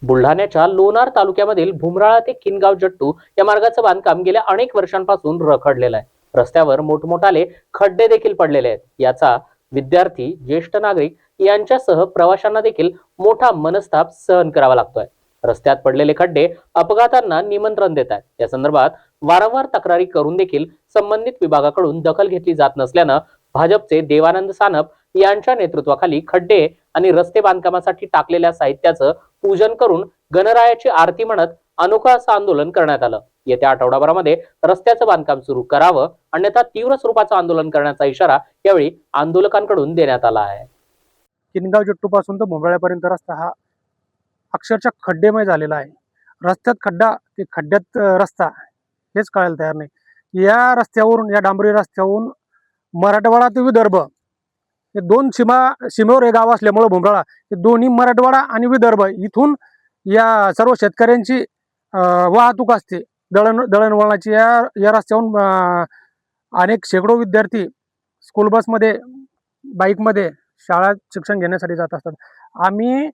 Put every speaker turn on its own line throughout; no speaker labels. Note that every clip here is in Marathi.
बुलढाण्याच्या लोणार तालुक्यामधील भुमराळा ते किनगाव जट्टू या मार्गाचं बांधकाम गेल्या अनेक वर्षांपासून रखडलेलं आहे. रस्त्यावर मोठमोठाले खड्डे देखील पडलेले आहेत. याचा विद्यार्थी, ज्येष्ठ नागरिक यांच्यासह प्रवाशांना देखील मोठा मनस्ताप सहन करावा लागतोय. रस्त्यात पडलेले खड्डे अपघातांना निमंत्रण देत आहेत. या संदर्भात वारंवार तक्रारी करून देखील संबंधित विभागाकडून दखल घेतली जात नसल्यानं भाजपचे देवानंद सानप यांच्या नेतृत्वाखाली खड्डे आणि रस्ते बांधकामासाठी टाकलेल्या साहित्याचं पूजन करून गणरायाची आरती म्हणत अनोखं असं आंदोलन करण्यात आलं. येत्या आठवडाभरामध्ये रस्त्याचं बांधकाम सुरू करावं, अन्यथा तीव्र स्वरूपाचं आंदोलन करण्याचा इशारा यावेळी आंदोलकांकडून देण्यात आला आहे.
किनगाव जट्टू पासून तर भुमराळ्यापर्यंत रस्ता हा अक्षरशः खड्डेमय झालेला आहे. रस्त्यात खड्डा ते खड्ड्यात रस्ता हेच कळायला तयार नाही. या रस्त्यावरून, या डांबरी रस्त्यावरून मराठवाडा ते विदर्भ हे दोन सीमेवर हे गाव असल्यामुळे भुमराळा हे दोन्ही मराठवाडा आणि विदर्भ इथून या सर्व शेतकऱ्यांची वाहतूक असते. दळणवळणाची या रस्त्यावरून अनेक शेकडो विद्यार्थी स्कूल बसमध्ये, बाईकमध्ये शाळा शिक्षण घेण्यासाठी जात असतात. आम्ही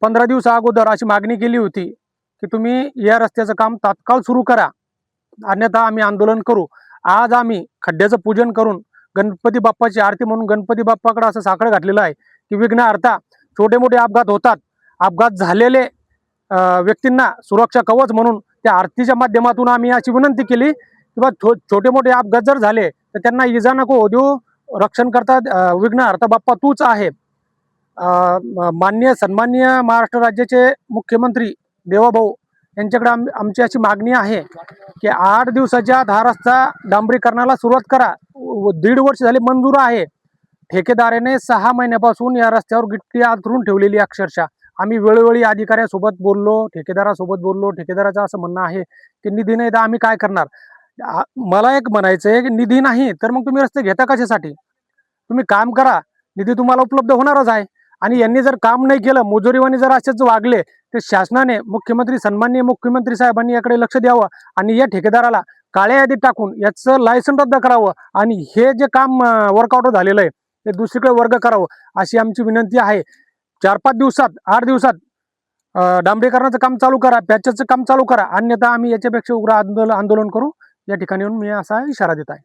15 दिवसा अगोदर अशी मागणी केली होती की तुम्ही या रस्त्याचं काम तात्काळ सुरू करा, अन्यथा आम्ही आंदोलन करू. आज आम्ही खड्ड्याचं पूजन करून गणपती बाप्पाची आरती म्हणून गणपती बाप्पाकडे असं साखळ घातलेलं आहे की विघ्न अर्था. छोटे मोठे अपघात होतात, अपघात झालेले व्यक्तींना सुरक्षा कवच म्हणून त्या आरतीच्या माध्यमातून आम्ही अशी विनंती केली की बा छोटे मोठे अपघात जर झाले तर त्यांना इजा नको हो देऊ, रक्षण करतात विघ्न अर्था बाप्पा तूच आहे. सन्माननीय महाराष्ट्र राज्याचे मुख्यमंत्री देवाभाऊ यांच्याकडे आमची अशी मागणी आहे की 8 दिवसाच्या आत हा रस्ता डांबरीकरणाला सुरुवात करा. 1.5 वर्ष झाले मंजूर आहे. ठेकेदाराने 6 महिन्यापासून या रस्त्यावर गिट्टी अंथरून ठेवलेली. अक्षरशः आम्ही वेळोवेळी अधिकाऱ्यासोबत बोललो, ठेकेदारासोबत बोललो. ठेकेदाराचं असं म्हणणं आहे की निधी नाही तर आम्ही काय करणार. मला एक म्हणायचं आहे की निधी नाही तर मग तुम्ही रस्ते घेता कशासाठी? तुम्ही काम करा, निधी तुम्हाला उपलब्ध होणारच आहे. आणि यांनी जर काम नाही केलं, मुजोरीवानी जर असेच वागले तर शासनाने, सन्माननीय मुख्यमंत्री साहेबांनी याकडे लक्ष द्यावं आणि या ठेकेदाराला काळ्या यादीत टाकून याचं लायसन रद्द करावं आणि हे जे काम वर्कआउट झालेलं आहे ते दुसरीकडे वर्ग करावं अशी आमची विनंती आहे. 4-5 दिवसात, 8 दिवसात डांबरीकरणाचं काम चालू करा, पॅचचं काम चालू करा, अन्यथा आम्ही याच्यापेक्षा उग्र आंदोलन करू. या ठिकाणी येऊन मी असा इशारा देत आहे.